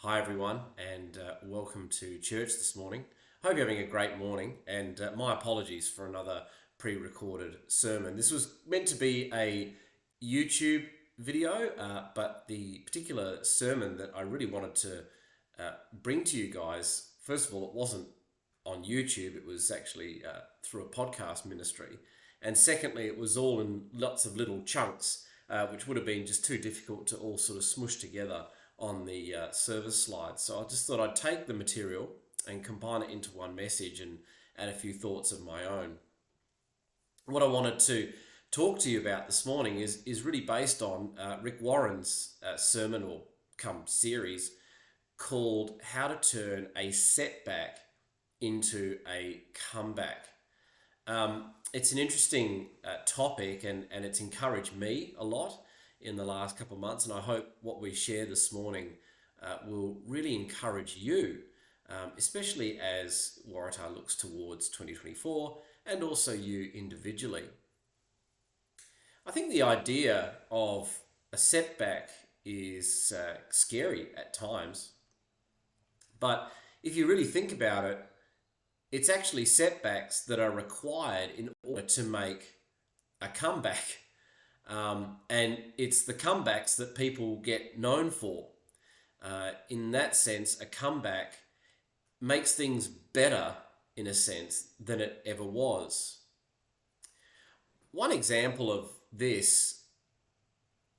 Hi everyone, and welcome to church this morning. Hope you're having a great morning, and my apologies for another pre-recorded sermon. This was meant to be a YouTube video, but the particular sermon that I really wanted to bring to you guys, first of all, it wasn't on YouTube, it was actually through a podcast ministry. And secondly, it was all in lots of little chunks, which would have been just too difficult to all sort of smush together on the service slides. So I just thought I'd take the material and combine it into one message and add a few thoughts of my own. What I wanted to talk to you about this morning is really based on Rick Warren's sermon or come series called How to Turn a Setback into a Comeback. It's an interesting topic and it's encouraged me a lot in the last couple of months, and I hope what we share this morning will really encourage you, especially as Waratah looks towards 2024 and also you individually. I think the idea of a setback is scary at times, but if you really think about it, it's actually setbacks that are required in order to make a comeback. And it's the comebacks that people get known for. In that sense, a comeback makes things better, in a sense, than it ever was. One example of this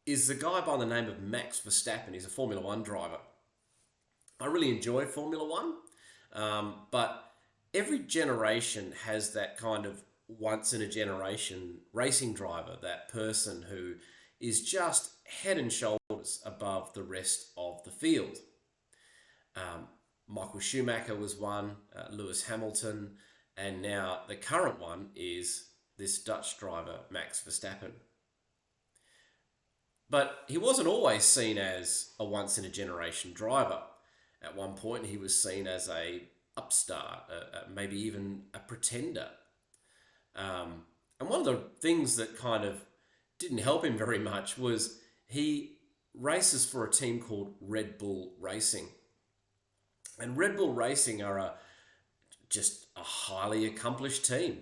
is the guy by the name of Max Verstappen. He's a Formula One driver. I really enjoy Formula One, but every generation has that kind of once in a generation racing driver, that person who is just head and shoulders above the rest of the field. Michael Schumacher was one, Lewis Hamilton, and now the current one is this Dutch driver, Max Verstappen. But he wasn't always seen as a once in a generation driver. At one point he was seen as a upstart, maybe even a pretender. And one of the things that kind of didn't help him very much was he races for a team called Red Bull Racing. And Red Bull Racing are just a highly accomplished team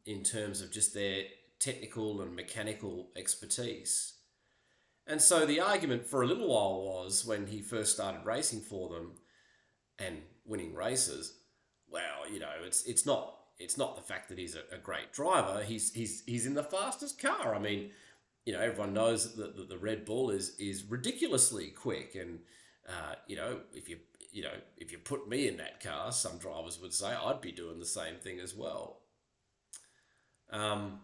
in terms of just their technical and mechanical expertise. And so the argument for a little while was, when he first started racing for them and winning races, well, it's not the fact that he's a great driver. He's in the fastest car. I mean, everyone knows that the Red Bull is ridiculously quick, and if you put me in that car, some drivers would say I'd be doing the same thing as well. But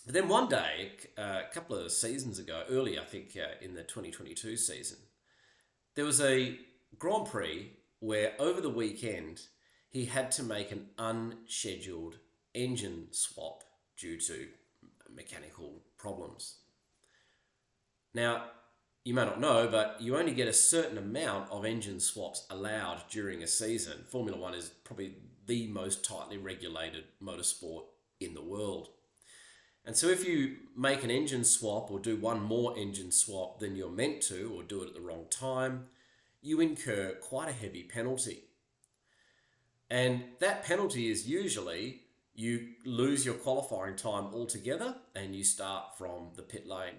then one day, a couple of seasons ago, early I think in the 2022 season, there was a Grand Prix where over the weekend he had to make an unscheduled engine swap due to mechanical problems. Now, you may not know, but you only get a certain amount of engine swaps allowed during a season. Formula One is probably the most tightly regulated motorsport in the world. And so if you make an engine swap or do one more engine swap than you're meant to, or do it at the wrong time, you incur quite a heavy penalty. And that penalty is usually you lose your qualifying time altogether and you start from the pit lane.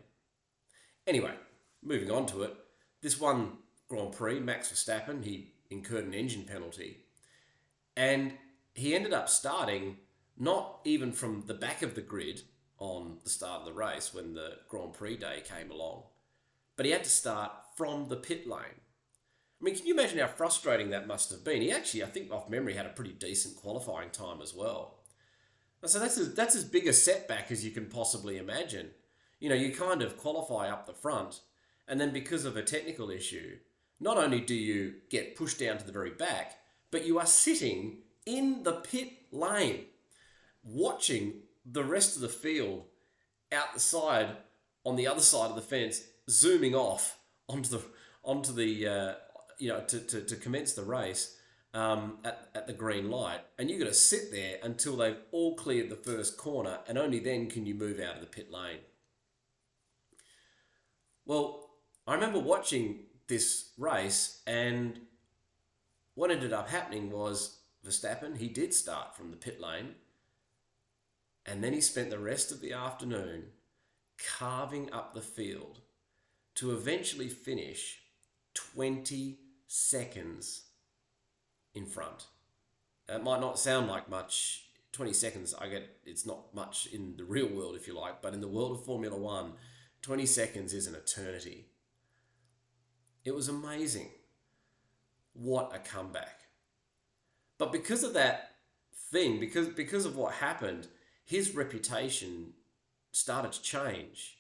Anyway, moving on to it, this one Grand Prix, Max Verstappen, he incurred an engine penalty. And he ended up starting not even from the back of the grid on the start of the race when the Grand Prix day came along, but he had to start from the pit lane. I mean, can you imagine how frustrating that must have been? He actually, I think off memory, had a pretty decent qualifying time as well. And so that's as big a setback as you can possibly imagine. You kind of qualify up the front, and then because of a technical issue, not only do you get pushed down to the very back, but you are sitting in the pit lane, watching the rest of the field out the side, on the other side of the fence, zooming off onto the to commence the race at the green light, and you've got to sit there until they've all cleared the first corner, and only then can you move out of the pit lane. Well, I remember watching this race, and what ended up happening was Verstappen, he did start from the pit lane, and then he spent the rest of the afternoon carving up the field to eventually finish 20 seconds in front. It might not sound like much. 20 seconds, I get it's not much in the real world, if you like, but in the world of Formula One, 20 seconds is an eternity. It was amazing. What a comeback. But because of that thing, because of what happened, his reputation started to change.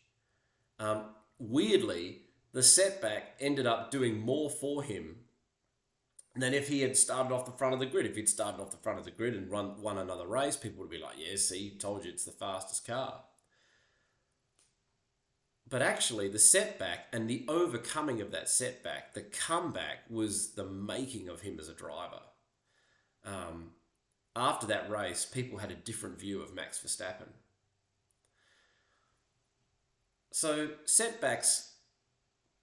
Weirdly, the setback ended up doing more for him than if he had started off the front of the grid. If he'd started off the front of the grid and won another race, people would be like, yeah, see, told you it's the fastest car. But actually, the setback and the overcoming of that setback, the comeback, was the making of him as a driver. After that race, people had a different view of Max Verstappen. So setbacks,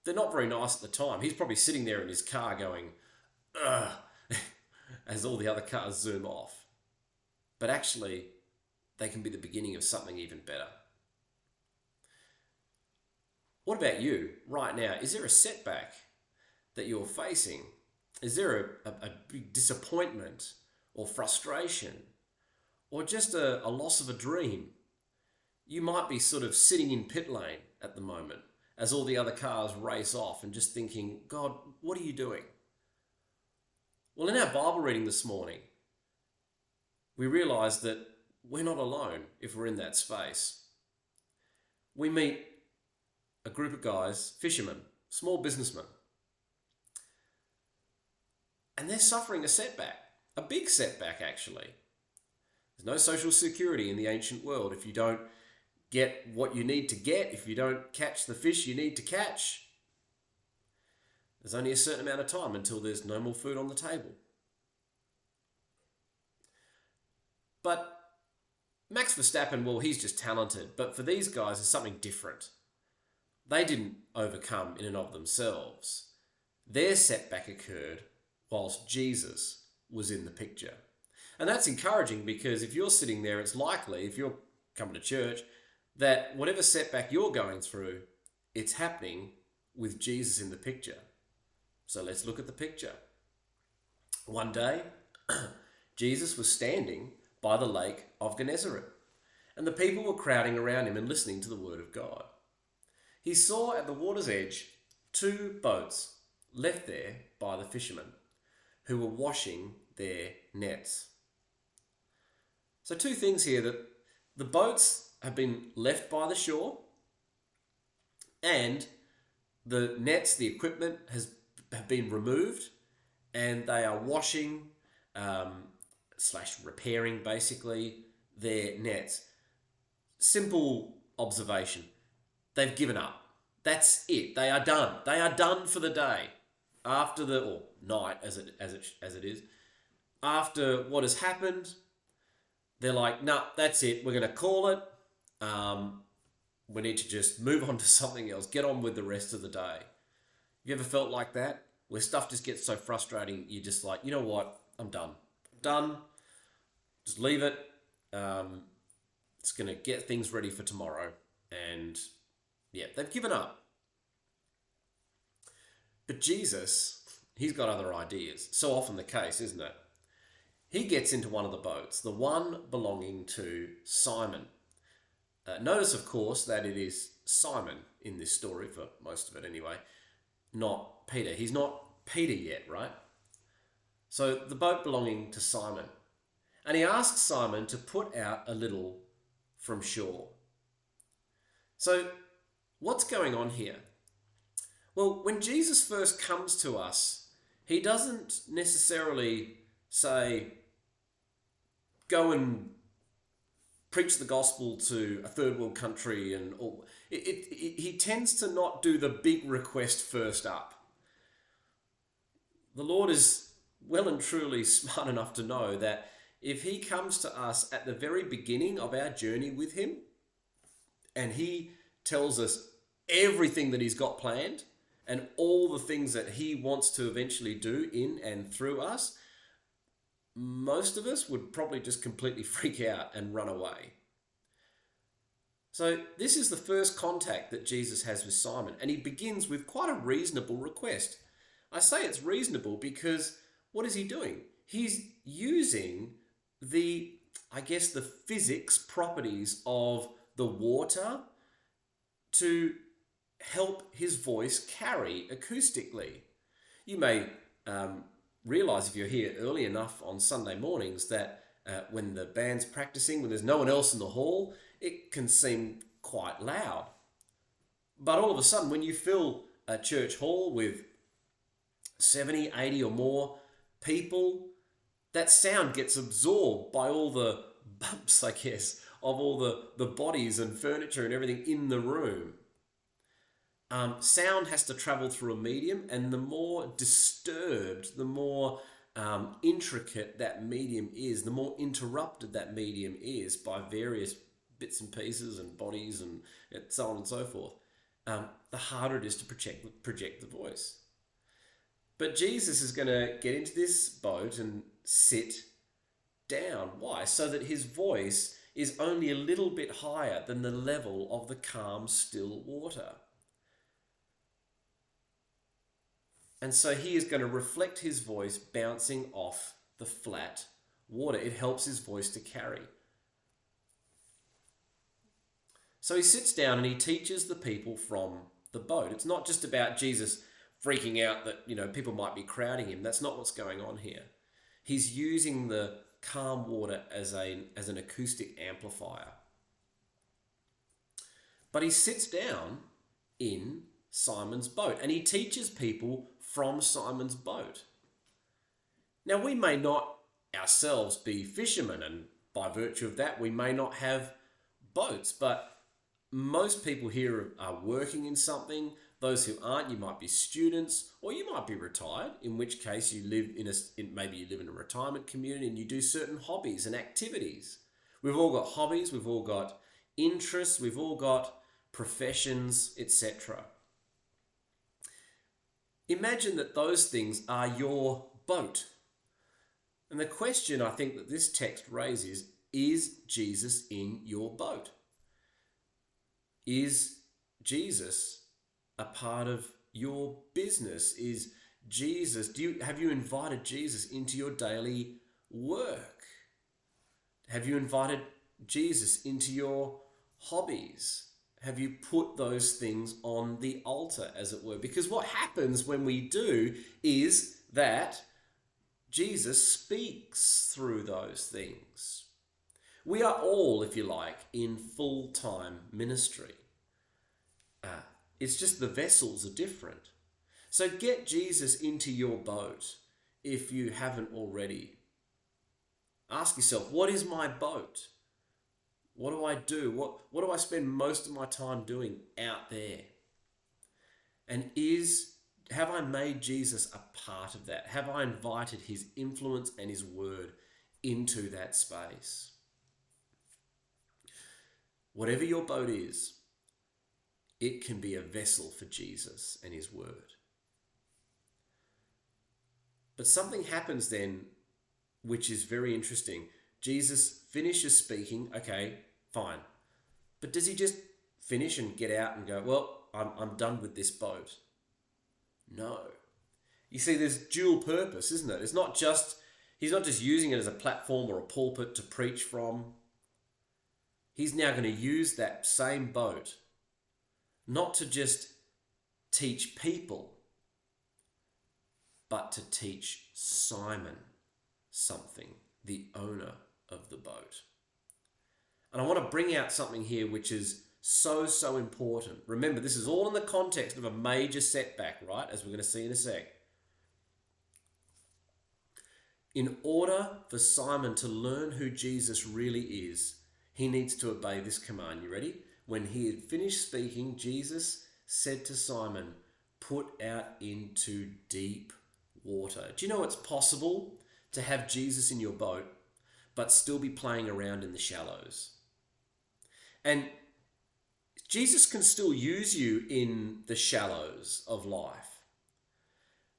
they're not very nice at the time. He's probably sitting there in his car going, ugh, as all the other cars zoom off. But actually, they can be the beginning of something even better. What about you right now? Is there a setback that you're facing? Is there a big disappointment or frustration or just a loss of a dream? You might be sort of sitting in pit lane at the moment as all the other cars race off and just thinking, God, what are you doing? Well, in our Bible reading this morning, we realise that we're not alone if we're in that space. We meet a group of guys, fishermen, small businessmen, and they're suffering a setback, a big setback actually. There's no social security in the ancient world if you don't get what you need to get, if you don't catch the fish you need to catch. There's only a certain amount of time until there's no more food on the table. But Max Verstappen, well, he's just talented. But for these guys, it's something different. They didn't overcome in and of themselves. Their setback occurred whilst Jesus was in the picture. And that's encouraging because if you're sitting there, it's likely, if you're coming to church, that whatever setback you're going through, it's happening with Jesus in the picture. So let's look at the picture. One day, Jesus was standing by the lake of Gennesaret, and the people were crowding around him and listening to the word of God. He saw at the water's edge 2 boats left there by the fishermen who were washing their nets. So 2 things here, that the boats have been left by the shore and the nets, the equipment have been removed, and they are washing / repairing basically their nets. Simple observation. They've given up. That's it. They are done. They are done for the day. After the, or night as it is. After what has happened, they're like, no, that's it. We're going to call it. We need to just move on to something else. Get on with the rest of the day. You ever felt like that? Where stuff just gets so frustrating, you're just like, you know what? I'm done. Done. Just leave it. It's going to get things ready for tomorrow. And yeah, they've given up. But Jesus, he's got other ideas. So often the case, isn't it? He gets into one of the boats, the one belonging to Simon. Notice, of course, that it is Simon in this story, for most of it anyway, not Peter. He's not Peter yet, right? So the boat belonging to Simon. And he asks Simon to put out a little from shore. So what's going on here? Well, when Jesus first comes to us, he doesn't necessarily say, go and preach the gospel to a third world country, and all. He tends to not do the big request first up. The Lord is well and truly smart enough to know that if he comes to us at the very beginning of our journey with him, and he tells us everything that he's got planned, and all the things that he wants to eventually do in and through us, most of us would probably just completely freak out and run away. So this is the first contact that Jesus has with Simon, and he begins with quite a reasonable request. I say it's reasonable because what is he doing? He's using the physics properties of the water to help his voice carry acoustically. You may realize if you're here early enough on Sunday mornings that when the band's practicing, when there's no one else in the hall, it can seem quite loud. But all of a sudden, when you fill a church hall with 70, 80 or more people, that sound gets absorbed by all the bumps, I guess, of all the bodies and furniture and everything in the room. Sound has to travel through a medium, and the more disturbed, the more intricate that medium is, the more interrupted that medium is by various bits and pieces and bodies and so on and so forth, the harder it is to project the voice. But Jesus is going to get into this boat and sit down. Why? So that his voice is only a little bit higher than the level of the calm, still water. And so he is going to reflect his voice bouncing off the flat water. It helps his voice to carry. So he sits down and he teaches the people from the boat. It's not just about Jesus freaking out that, people might be crowding him. That's not what's going on here. He's using the calm water as an acoustic amplifier. But he sits down in Simon's boat and he teaches people from Simon's boat. Now, we may not ourselves be fishermen, and by virtue of that, we may not have boats, but most people here are working in something. Those who aren't, you might be students, or you might be retired, in which case you live maybe you live in a retirement community and you do certain hobbies and activities. We've all got hobbies, we've all got interests, we've all got professions, etc. Imagine that those things are your boat. And the question I think that this text raises is Jesus in your boat? Is Jesus a part of your business? Is Jesus, have you invited Jesus into your daily work? Have you invited Jesus into your hobbies? Have you put those things on the altar, as it were? Because what happens when we do is that Jesus speaks through those things. We are all, if you like, in full-time ministry. It's just the vessels are different. So get Jesus into your boat if you haven't already. Ask yourself, what is my boat? What do I do? What do I spend most of my time doing out there? And have I made Jesus a part of that? Have I invited his influence and his word into that space? Whatever your boat is, it can be a vessel for Jesus and his word. But something happens then which is very interesting. Jesus finishes speaking, okay, fine. But does he just finish and get out and go, well, I'm done with this boat? No. You see, there's dual purpose, isn't it? He's not just using it as a platform or a pulpit to preach from. He's now going to use that same boat not to just teach people, but to teach Simon something, the owner of the boat. And I want to bring out something here which is so important. Remember, this is all in the context of a major setback, right? As we're going to see in a sec. In order for Simon to learn who Jesus really is, he needs to obey this command. You ready? When he had finished speaking, Jesus said to Simon, "Put out into deep water." Do you know it's possible to have Jesus in your boat, but still be playing around in the shallows? And Jesus can still use you in the shallows of life,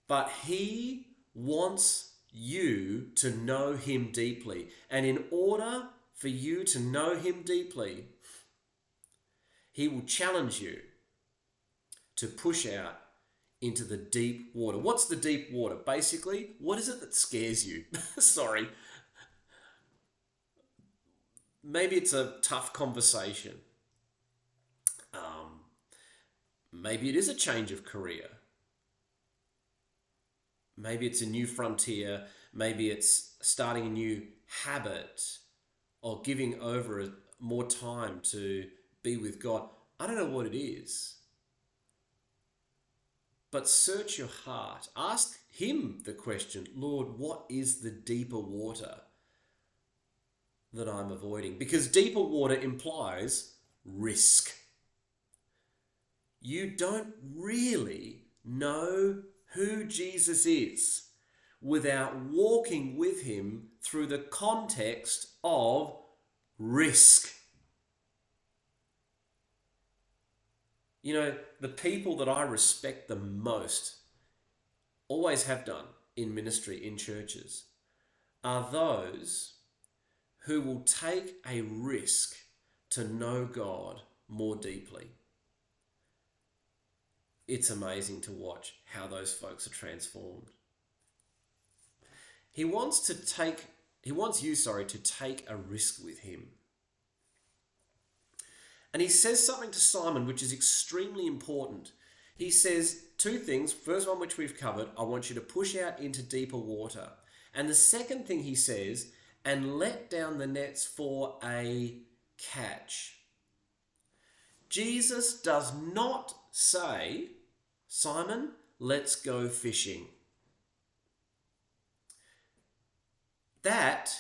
but he wants you to know him deeply. And in order for you to know him deeply, he will challenge you to push out into the deep water. What's the deep water? Basically, what is it that scares you? Sorry. Maybe it's a tough conversation. Maybe it is a change of career. Maybe it's a new frontier. Maybe it's starting a new habit or giving over more time to be with God. I don't know what it is. But search your heart. Ask him the question, Lord, what is the deeper water that I'm avoiding? Because deeper water implies risk. You don't really know who Jesus is without walking with him through the context of risk. You know, the people that I respect the most, always have done in ministry, in churches, are those who will take a risk to know God more deeply. It's amazing to watch how those folks are transformed. He wants you to take a risk with him. And he says something to Simon which is extremely important. He says two things. First one, which we've covered, I want you to push out into deeper water. And the second thing he says, and let down the nets for a catch. Jesus does not say, Simon, let's go fishing. That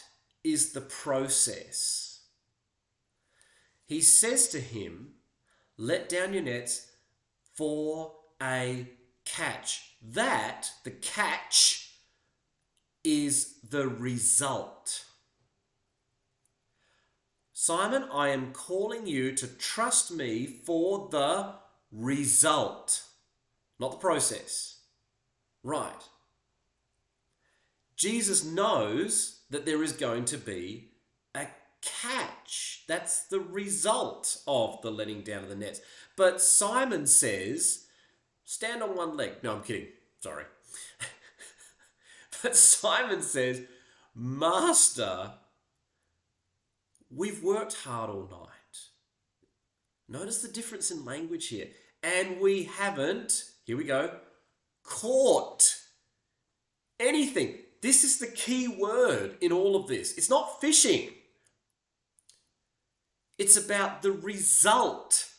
is the process. He says to him, let down your nets for a catch. That, the catch, is the result. Simon, I am calling you to trust me for the result, not the process. Right. Jesus knows that there is going to be a catch. That's the result of the letting down of the nets. But Simon says, stand on one leg. No, I'm kidding. Sorry. But Simon says, Master, we've worked hard all night. Notice the difference in language here. And we haven't, here we go, caught anything. This is the key word in all of this. It's not fishing. It's about the result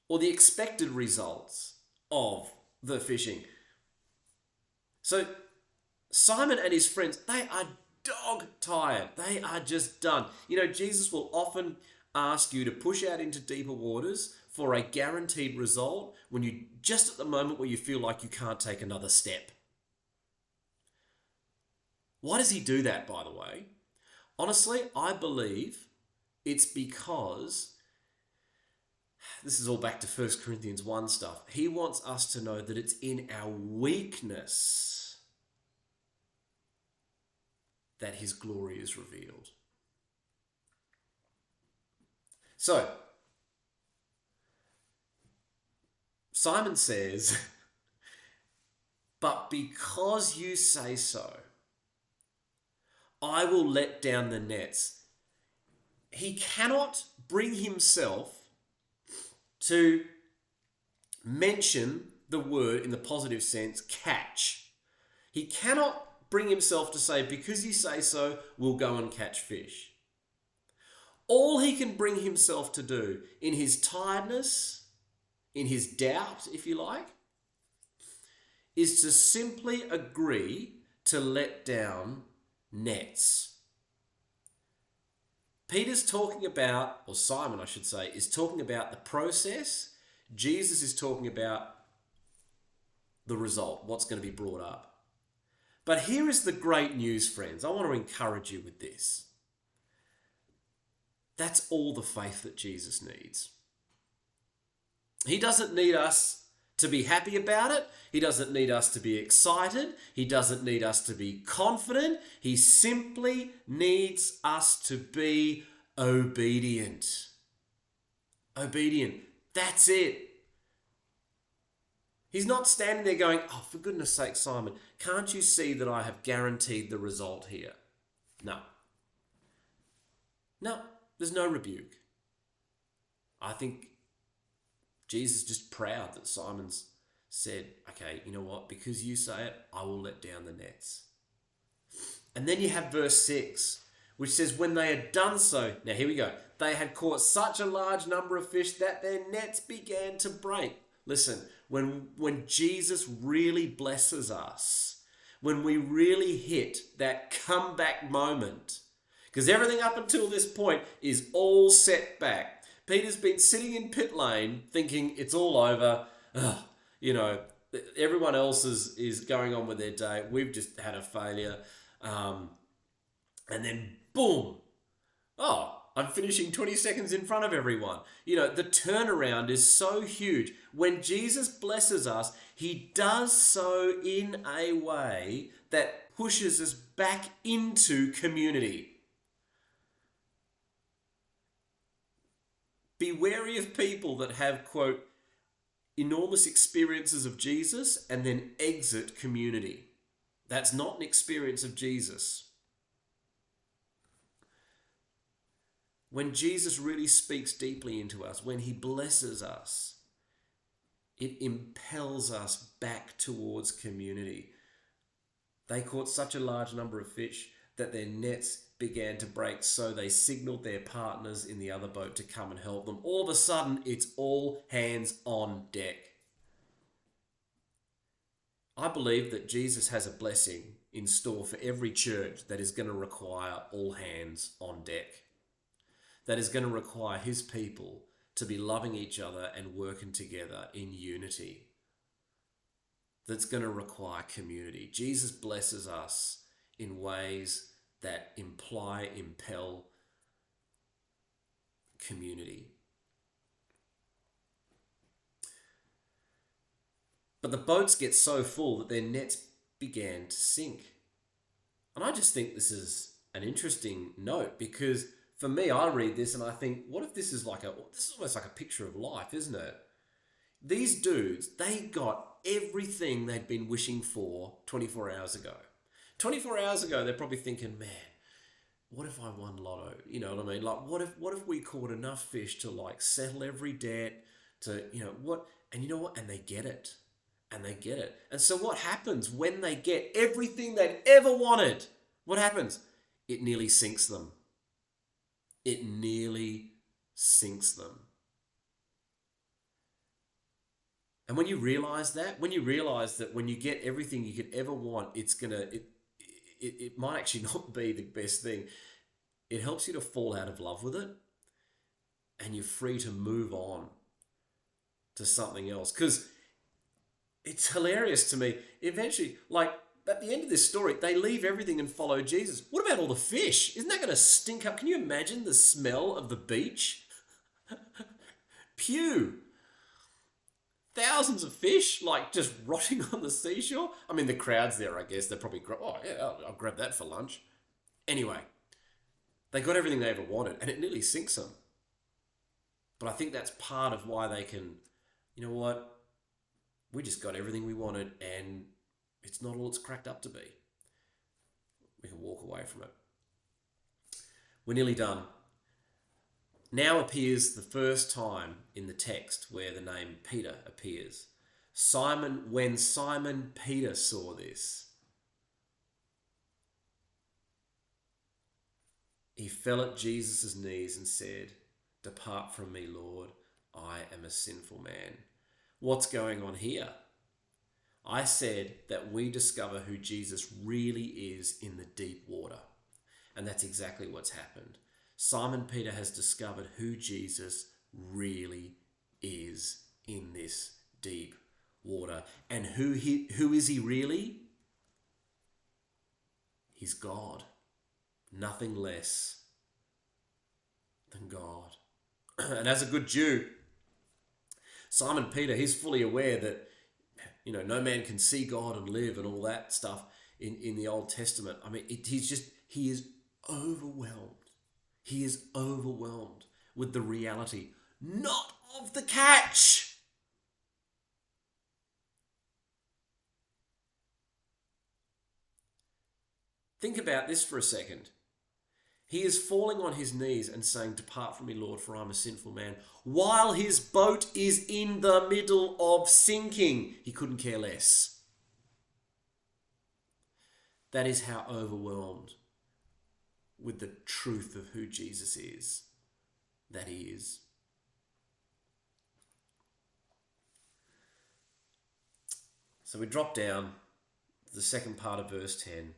or the expected results of the fishing. So Simon and his friends, they are dog tired. They are just done. You know, Jesus will often ask you to push out into deeper waters for a guaranteed result when you just at the moment where you feel like you can't take another step. Why does he do that, by the way? Honestly, I believe it's because, this is all back to 1 Corinthians 1 stuff, he wants us to know that it's in our weakness that his glory is revealed. So, Simon says, but because you say so, I will let down the nets. He cannot bring himself to mention the word in the positive sense, catch. He cannot bring himself to say, because you say so, we'll go and catch fish. All he can bring himself to do in his tiredness, in his doubt, if you like, is to simply agree to let down nets. Peter's talking about, or Simon I should say, is talking about the process. Jesus is talking about the result, what's going to be brought up. But here is the great news, friends. I want to encourage you with this. That's all the faith that Jesus needs. He doesn't need us to be happy about it. He doesn't need us to be excited. He doesn't need us to be confident. He simply needs us to be obedient. Obedient. That's it. He's not standing there going, oh, for goodness sake, Simon, can't you see that I have guaranteed the result here? No. No, there's no rebuke. I think Jesus is just proud that Simon's said, okay, you know what? Because you say it, I will let down the nets. And then you have verse 6, which says, when they had done so, now here we go, they had caught such a large number of fish that their nets began to break. Listen, when Jesus really blesses us, when we really hit that comeback moment, because everything up until this point is all set back. Peter's been sitting in pit lane thinking it's all over. Ugh, everyone else is going on with their day. We've just had a failure. And then boom. Oh, I'm finishing 20 seconds in front of everyone. The turnaround is so huge. When Jesus blesses us, he does so in a way that pushes us back into community. Be wary of people that have, quote, enormous experiences of Jesus and then exit community. That's not an experience of Jesus. When Jesus really speaks deeply into us, when he blesses us, it impels us back towards community. They caught such a large number of fish that their nets began to break, so they signaled their partners in the other boat to come and help them. All of a sudden, it's all hands on deck. I believe that Jesus has a blessing in store for every church that is going to require all hands on deck. That is going to require his people to be loving each other and working together in unity. That's going to require community. Jesus blesses us in ways that impel community. But the boats get so full that their nets began to sink. And I just think this is an interesting note, because for me, I read this and I think, what if this is almost like a picture of life, isn't it? These dudes, they got everything they'd been wishing for 24 hours ago. 24 hours ago, they're probably thinking, man, what if I won lotto? You know what I mean? Like, what if we caught enough fish to settle every debt, to, what? And you know what? And they get it. And they get it. And so what happens when they get everything they'd ever wanted? What happens? It nearly sinks them. It nearly sinks them. And when you realize that when you get everything you could ever want, it might actually not be the best thing. It helps you to fall out of love with it, and you're free to move on to something else. Because it's hilarious to me. Eventually, at the end of this story, they leave everything and follow Jesus. What about all the fish? Isn't that going to stink up? Can you imagine the smell of the beach? Pew! Thousands of fish, just rotting on the seashore. I mean, the crowd's there, I guess. They're probably, oh yeah, I'll grab that for lunch. Anyway, they got everything they ever wanted, and it nearly sinks them. But I think that's part of why they can, you know what? We just got everything we wanted, and it's not all it's cracked up to be. We can walk away from it. We're nearly done. Now appears the first time in the text where the name Peter appears. When Simon Peter saw this, he fell at Jesus' knees and said, "Depart from me, Lord, I am a sinful man." What's going on here? I said that we discover who Jesus really is in the deep water. And that's exactly what's happened. Simon Peter has discovered who Jesus really is in this deep water. And who is he really? He's God. Nothing less than God. And as a good Jew, Simon Peter, he's fully aware that, no man can see God and live and all that stuff in the Old Testament. I mean, he is overwhelmed. He is overwhelmed with the reality, not of the catch. Think about this for a second. He is falling on his knees and saying, "Depart from me, Lord, for I'm a sinful man," while his boat is in the middle of sinking. He couldn't care less. That is how overwhelmed with the truth of who Jesus is that he is. So we drop down to the second part of verse 10.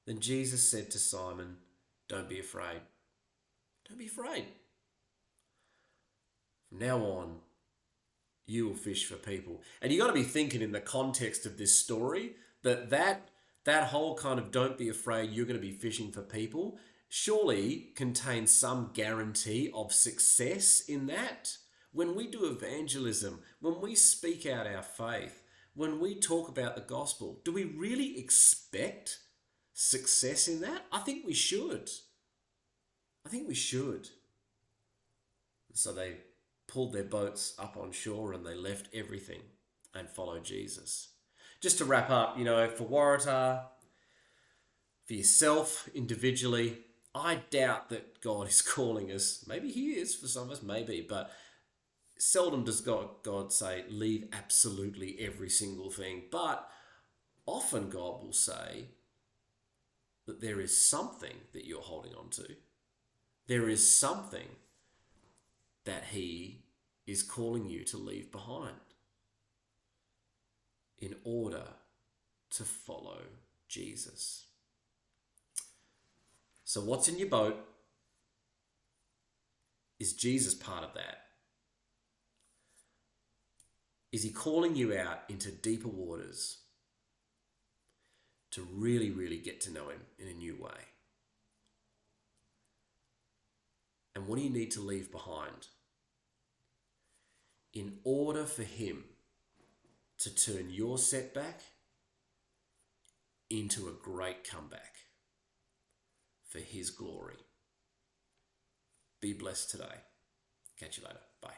Then Jesus said to Simon, "Don't be afraid." Don't be afraid. From now on, you will fish for people. And you got to be thinking in the context of this story that whole kind of "don't be afraid, you're going to be fishing for people" surely contains some guarantee of success in that. When we do evangelism, when we speak out our faith, when we talk about the gospel, do we really expect success in that? I think we should. So they pulled their boats up on shore and they left everything and followed Jesus. Just to wrap up, for Waratah, for yourself individually, I doubt that God is calling us. Maybe he is for some of us, maybe, but seldom does God say, leave absolutely every single thing. But often God will say that there is something that you're holding on to. There is something that he is calling you to leave behind in order to follow Jesus. So what's in your boat? Is Jesus part of that? Is he calling you out into deeper waters to really, really get to know him in a new way? And what do you need to leave behind in order for him to turn your setback into a great comeback for his glory? Be blessed today. Catch you later. Bye.